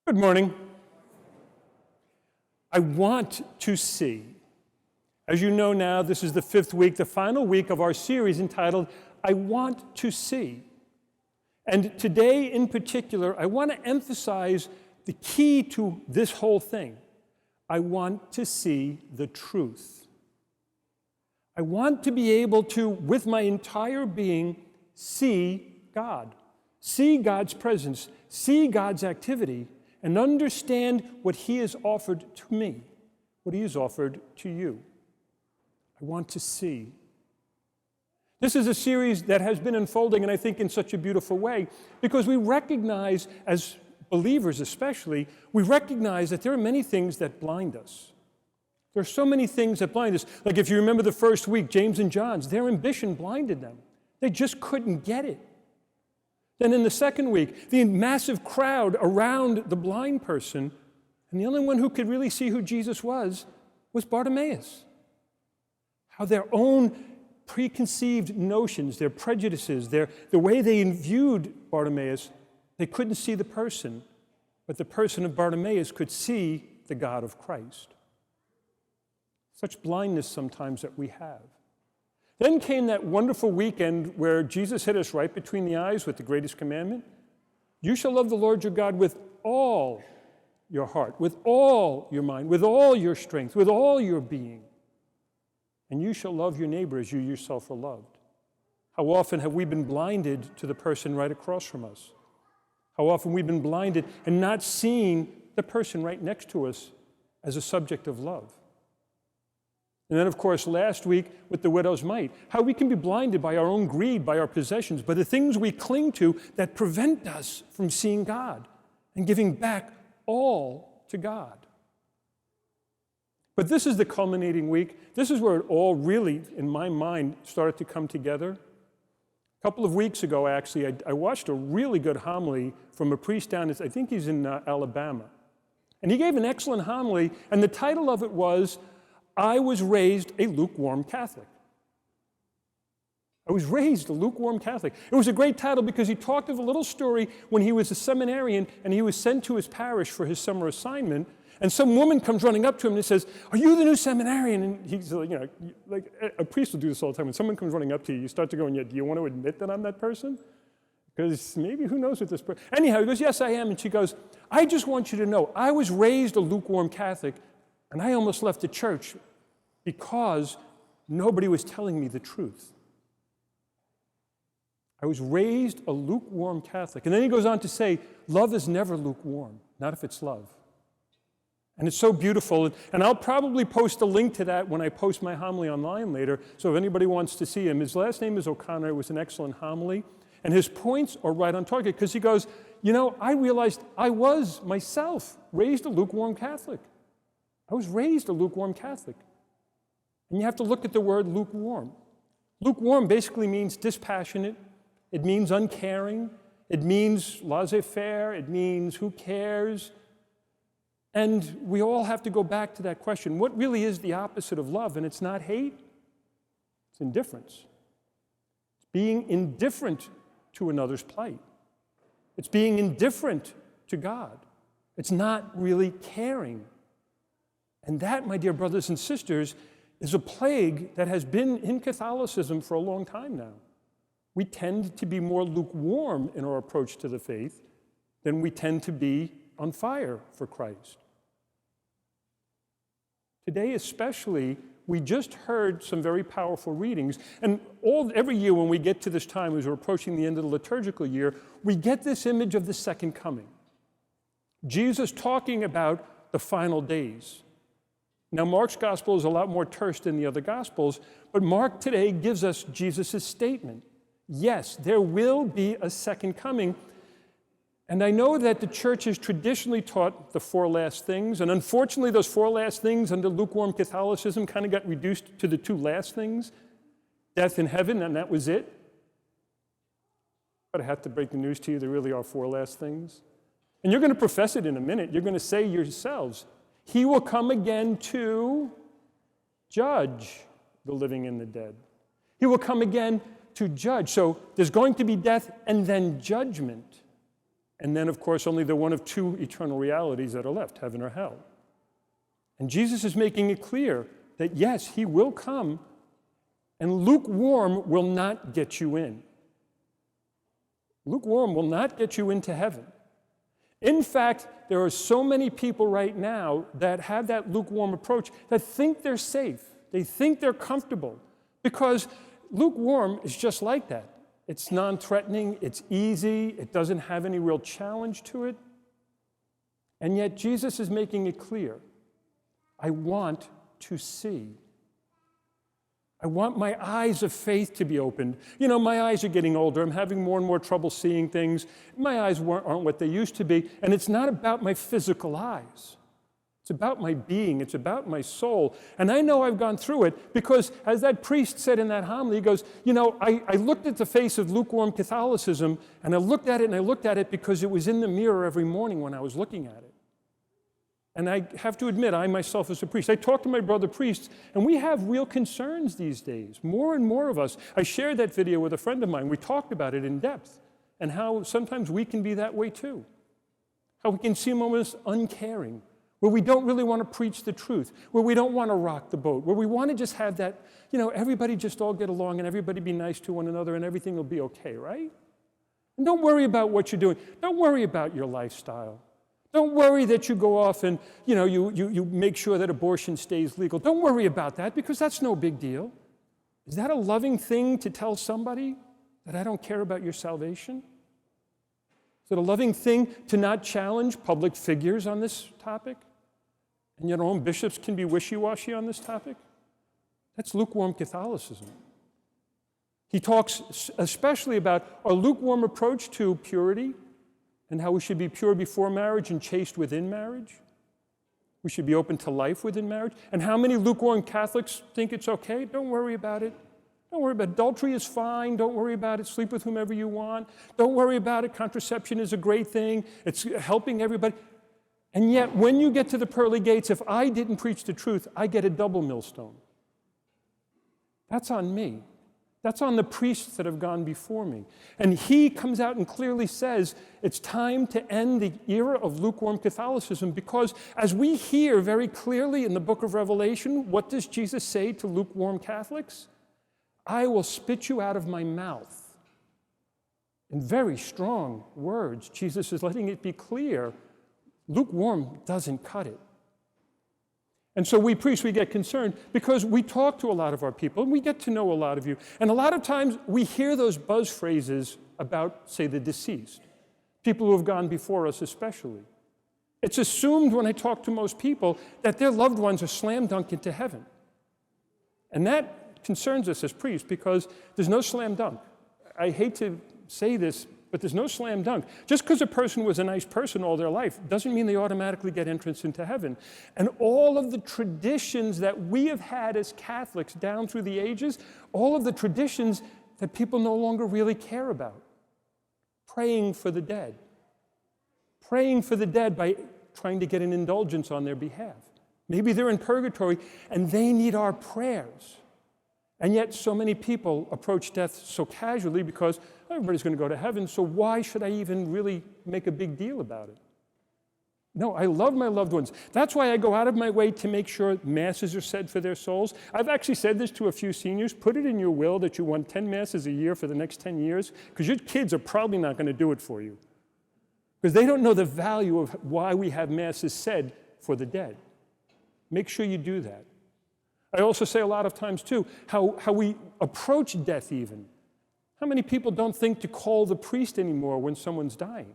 Good morning. I want to see. As you know now, this is the fifth week, the final week of our series entitled, I Want to See. And today in particular, I want to emphasize the key to this whole thing. I want to see the truth. I want to be able to, with my entire being, see God. See God's presence, see God's activity, and understand what He has offered to me, what He has offered to you. I want to see. This is a series that has been unfolding, and I think in such a beautiful way, because we recognize, as believers especially, we recognize that there are many things that blind us. There are so many things that blind us. Like if you remember the first week, James and John's, their ambition blinded them. They just couldn't get it. Then in the second week, the massive crowd around the blind person, and the only one who could really see who Jesus was Bartimaeus. How their own preconceived notions, their prejudices, the way they viewed Bartimaeus, they couldn't see the person, but the person of Bartimaeus could see the God of Christ. Such blindness sometimes that we have. Then came that wonderful weekend where Jesus hit us right between the eyes with the greatest commandment. You shall love the Lord your God with all your heart, with all your mind, with all your strength, with all your being. And you shall love your neighbor as you yourself are loved. How often have we been blinded to the person right across from us? How often we've been blinded and not seeing the person right next to us as a subject of love. And then, of course, last week with the widow's mite, how we can be blinded by our own greed, by our possessions, by the things we cling to that prevent us from seeing God and giving back all to God. But this is the culminating week. This is where it all really, in my mind, started to come together. A couple of weeks ago, actually, I watched a really good homily from a priest down, I think he's in Alabama. And he gave an excellent homily, and the title of it was, I was raised a lukewarm Catholic. I was raised a lukewarm Catholic. It was a great title because he talked of a little story when he was a seminarian and he was sent to his parish for his summer assignment. And some woman comes running up to him and says, are you the new seminarian? And he's like a priest will do this all the time. When someone comes running up to you, you start to go, yeah, do you want to admit that I'm that person? Because maybe who knows what this person. Anyhow, he goes, yes, I am. And she goes, I just want you to know, I was raised a lukewarm Catholic. And I almost left the church because nobody was telling me the truth. I was raised a lukewarm Catholic. And then he goes on to say, love is never lukewarm, not if it's love. And it's so beautiful. And I'll probably post a link to that when I post my homily online later. So if anybody wants to see him, his last name is O'Connor. It was an excellent homily. And his points are right on target because he goes, I realized I was myself raised a lukewarm Catholic. I was raised a lukewarm Catholic. And you have to look at the word lukewarm. Lukewarm basically means dispassionate. It means uncaring. It means laissez-faire. It means who cares. And we all have to go back to that question. What really is the opposite of love? And it's not hate. It's indifference. It's being indifferent to another's plight. It's being indifferent to God. It's not really caring. And that, my dear brothers and sisters, is a plague that has been in Catholicism for a long time now. We tend to be more lukewarm in our approach to the faith than we tend to be on fire for Christ. Today especially, we just heard some very powerful readings. And every year when we get to this time, as we're approaching the end of the liturgical year, we get this image of the second coming. Jesus talking about the final days. Now, Mark's gospel is a lot more terse than the other gospels, but Mark today gives us Jesus' statement. Yes, there will be a second coming. And I know that the church has traditionally taught the four last things, and unfortunately those four last things under lukewarm Catholicism kind of got reduced to the two last things, death and heaven, and that was it. But I have to break the news to you, there really are four last things. And you're going to profess it in a minute. You're going to say yourselves, He will come again to judge the living and the dead. He will come again to judge. So there's going to be death and then judgment. And then, of course, only the one of two eternal realities that are left, heaven or hell. And Jesus is making it clear that, yes, he will come, and lukewarm will not get you in. Lukewarm will not get you into heaven. In fact, there are so many people right now that have that lukewarm approach that think they're safe. They think they're comfortable, because lukewarm is just like that. It's non-threatening, it's easy, it doesn't have any real challenge to it. And yet Jesus is making it clear, I want to see. I want my eyes of faith to be opened. You know, my eyes are getting older. I'm having more and more trouble seeing things. My eyes aren't what they used to be. And it's not about my physical eyes. It's about my being. It's about my soul. And I know I've gone through it because, as that priest said in that homily, he goes, you know, I looked at the face of lukewarm Catholicism, and I looked at it, and I looked at it because it was in the mirror every morning when I was looking at it. And I have to admit, I myself as a priest, I talk to my brother priests, and we have real concerns these days. More and more of us. I shared that video with a friend of mine. We talked about it in depth, and how sometimes we can be that way too. How we can seem almost uncaring, where we don't really want to preach the truth, where we don't want to rock the boat, where we want to just have that, you know, everybody just all get along and everybody be nice to one another and everything will be okay, right? And don't worry about what you're doing. Don't worry about your lifestyle. Don't worry that you go off and, you know, you make sure that abortion stays legal. Don't worry about that, because that's no big deal. Is that a loving thing to tell somebody, that I don't care about your salvation? Is it a loving thing to not challenge public figures on this topic? And your own bishops can be wishy-washy on this topic? That's lukewarm Catholicism. He talks especially about our lukewarm approach to purity, and how we should be pure before marriage and chaste within marriage. We should be open to life within marriage. And how many lukewarm Catholics think it's okay? Don't worry about it. Don't worry about it. Adultery is fine. Don't worry about it. Sleep with whomever you want. Don't worry about it. Contraception is a great thing. It's helping everybody. And yet, when you get to the pearly gates, if I didn't preach the truth, I get a double millstone. That's on me. That's on the priests that have gone before me. And he comes out and clearly says it's time to end the era of lukewarm Catholicism, because as we hear very clearly in the book of Revelation, what does Jesus say to lukewarm Catholics? I will spit you out of my mouth. In very strong words, Jesus is letting it be clear, lukewarm doesn't cut it. And so we priests, we get concerned because we talk to a lot of our people and we get to know a lot of you. And a lot of times we hear those buzz phrases about, say, the deceased, people who have gone before us especially. It's assumed when I talk to most people that their loved ones are slam dunk into heaven. And that concerns us as priests because there's no slam dunk. I hate to say this, but there's no slam dunk. Just because a person was a nice person all their life doesn't mean they automatically get entrance into heaven. And all of the traditions that we have had as Catholics down through the ages, all of the traditions that people no longer really care about. Praying for the dead. Praying for the dead by trying to get an indulgence on their behalf. Maybe they're in purgatory and they need our prayers. And yet so many people approach death so casually because everybody's going to go to heaven, so why should I even really make a big deal about it? No, I love my loved ones. That's why I go out of my way to make sure masses are said for their souls. I've actually said this to a few seniors. Put it in your will that you want 10 masses a year for the next 10 years, because your kids are probably not going to do it for you. Because they don't know the value of why we have masses said for the dead. Make sure you do that. I also say a lot of times, too, how we approach death even. How many people don't think to call the priest anymore when someone's dying?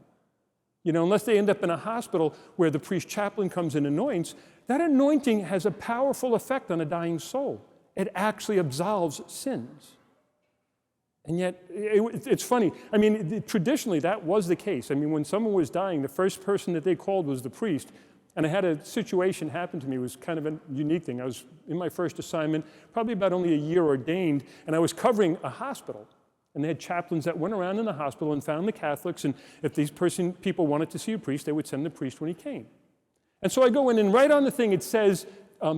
You know, unless they end up in a hospital where the priest chaplain comes and anoints, that anointing has a powerful effect on a dying soul. It actually absolves sins. And yet, it's funny. I mean, traditionally, that was the case. I mean, when someone was dying, the first person that they called was the priest. And I had a situation happen to me. It was kind of a unique thing. I was in my first assignment, probably about only a year ordained, and I was covering a hospital. And they had chaplains that went around in the hospital and found the Catholics, and if these people wanted to see a priest, they would send the priest when he came. And so I go in, and right on the thing it says,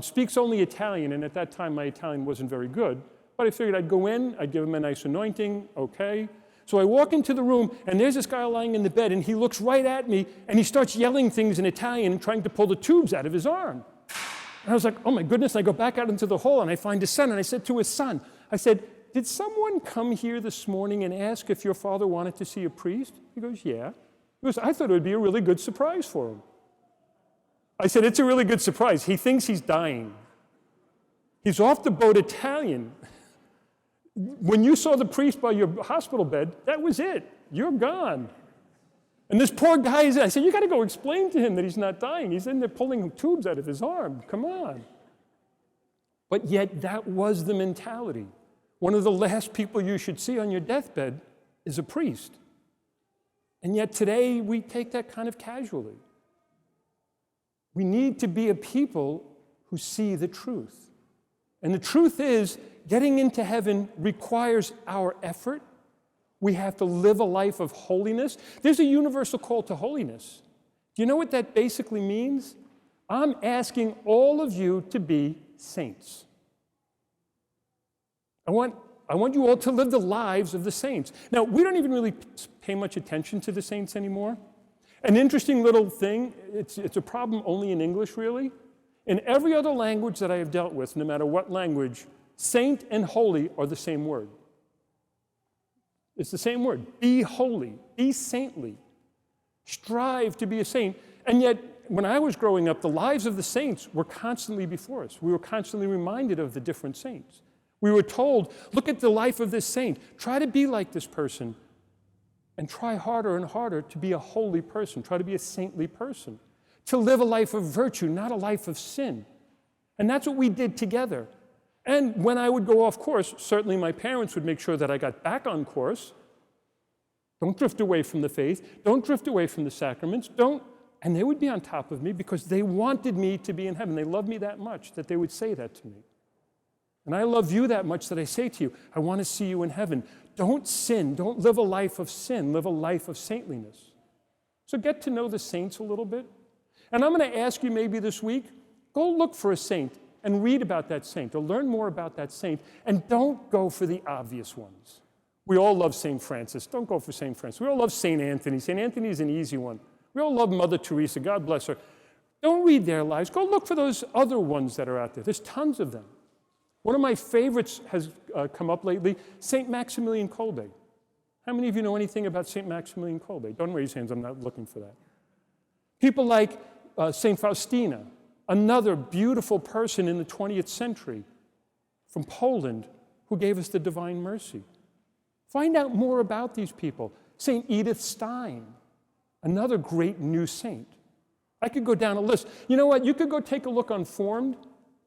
speaks only Italian, and at that time my Italian wasn't very good. But I figured I'd go in, I'd give him a nice anointing, okay. So I walk into the room, and there's this guy lying in the bed, and he looks right at me, and he starts yelling things in Italian and trying to pull the tubes out of his arm. And I was like, oh my goodness, and I go back out into the hall, and I find his son, and I said to his son, I said, did someone come here this morning and ask if your father wanted to see a priest? He goes, yeah. He goes, I thought it would be a really good surprise for him. I said, it's a really good surprise. He thinks he's dying. He's off the boat Italian. When you saw the priest by your hospital bed, that was it. You're gone. And this poor guy is, I said, you got to go explain to him that he's not dying. He's in there pulling tubes out of his arm. Come on. But yet that was the mentality. One of the last people you should see on your deathbed is a priest. And yet today we take that kind of casually. We need to be a people who see the truth. And the truth is, getting into heaven requires our effort. We have to live a life of holiness. There's a universal call to holiness. Do you know what that basically means? I'm asking all of you to be saints. I want you all to live the lives of the saints. Now, we don't even really pay much attention to the saints anymore. An interesting little thing, it's a problem only in English, really. In every other language that I have dealt with, no matter what language, saint and holy are the same word. It's the same word. Be holy. Be saintly. Strive to be a saint. And yet, when I was growing up, the lives of the saints were constantly before us. We were constantly reminded of the different saints. We were told, look at the life of this saint. Try to be like this person. And try harder and harder to be a holy person. Try to be a saintly person. To live a life of virtue, not a life of sin. And that's what we did together. And when I would go off course, certainly my parents would make sure that I got back on course. Don't drift away from the faith. Don't drift away from the sacraments. And they would be on top of me because they wanted me to be in heaven. They loved me that much that they would say that to me. And I love you that much that I say to you, I want to see you in heaven. Don't sin. Don't live a life of sin. Live a life of saintliness. So get to know the saints a little bit. And I'm going to ask you maybe this week, go look for a saint and read about that saint or learn more about that saint. And don't go for the obvious ones. We all love St. Francis. Don't go for St. Francis. We all love St. Anthony. St. Anthony is an easy one. We all love Mother Teresa. God bless her. Don't read their lives. Go look for those other ones that are out there. There's tons of them. One of my favorites has come up lately, St. Maximilian Kolbe. How many of you know anything about St. Maximilian Kolbe? Don't raise hands. I'm not looking for that. People like St. Faustina, another beautiful person in the 20th century from Poland who gave us the Divine Mercy. Find out more about these people. St. Edith Stein, another great new saint. I could go down a list. You know what? You could go take a look on Formed.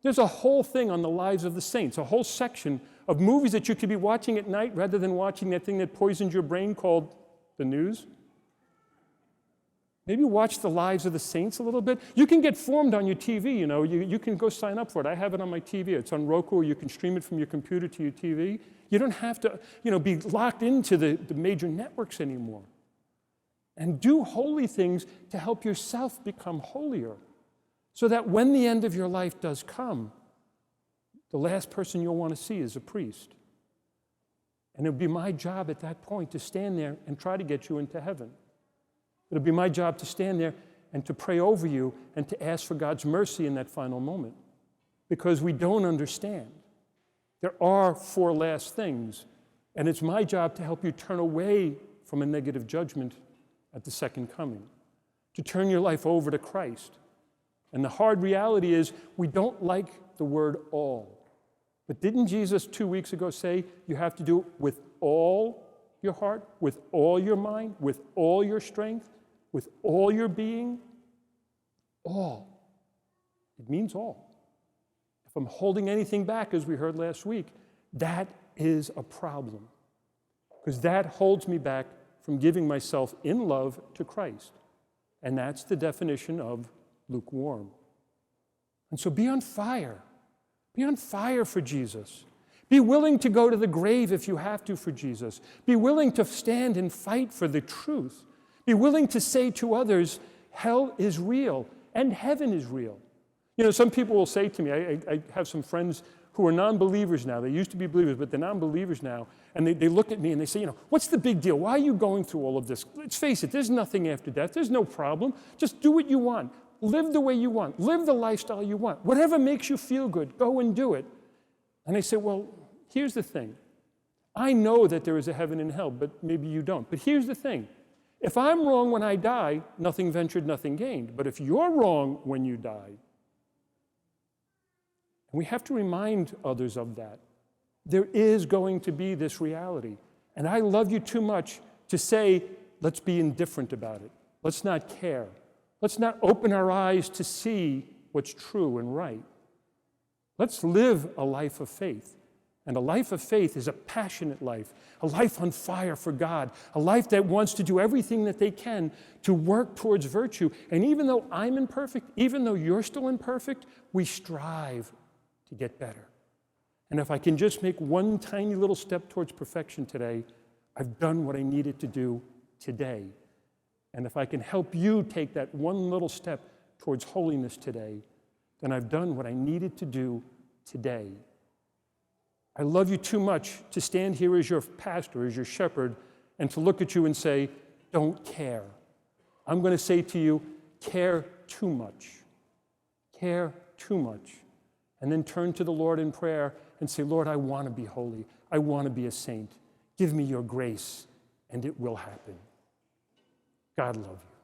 There's a whole thing on the lives of the saints, a whole section of movies that you could be watching at night rather than watching that thing that poisons your brain called the news. Maybe watch the lives of the saints a little bit. You can get Formed on your TV, you know. You can go sign up for it. I have it on my TV. It's on Roku, or you can stream it from your computer to your TV. You don't have to, be locked into the major networks anymore. And do holy things to help yourself become holier, so that when the end of your life does come, the last person you'll want to see is a priest. And it'll be my job at that point to stand there and try to get you into heaven. It'll be my job to stand there and to pray over you and to ask for God's mercy in that final moment, because we don't understand. There are 4 last things, and it's my job to help you turn away from a negative judgment at the second coming, to turn your life over to Christ. And the hard reality is we don't like the word all. But didn't Jesus 2 weeks ago say you have to do it with all your heart, with all your mind, with all your strength, with all your being? All. It means all. If I'm holding anything back, as we heard last week, that is a problem, because that holds me back from giving myself in love to Christ. And that's the definition of lukewarm. And so be on fire. Be on fire for Jesus. Be willing to go to the grave if you have to for Jesus. Be willing to stand and fight for the truth. Be willing to say to others, hell is real and heaven is real. Some people will say to me, I have some friends who are non-believers now. They used to be believers, but they're non-believers now. And they look at me and they say, what's the big deal? Why are you going through all of this? Let's face it, there's nothing after death. There's no problem. Just do what you want. Live the way you want. Live the lifestyle you want. Whatever makes you feel good, go and do it. And I say, well, here's the thing. I know that there is a heaven and hell, but maybe you don't. But here's the thing. If I'm wrong when I die, nothing ventured, nothing gained. But if you're wrong when you die, and we have to remind others of that, there is going to be this reality. And I love you too much to say, let's be indifferent about it. Let's not care. Let's not open our eyes to see what's true and right. Let's live a life of faith. And a life of faith is a passionate life, a life on fire for God, a life that wants to do everything that they can to work towards virtue. And even though I'm imperfect, even though you're still imperfect, we strive to get better. And if I can just make one tiny little step towards perfection today, I've done what I needed to do today. And if I can help you take that one little step towards holiness today, then I've done what I needed to do today. I love you too much to stand here as your pastor, as your shepherd, and to look at you and say, don't care. I'm going to say to you, care too much. Care too much. And then turn to the Lord in prayer and say, Lord, I want to be holy. I want to be a saint. Give me your grace, and it will happen. God love you.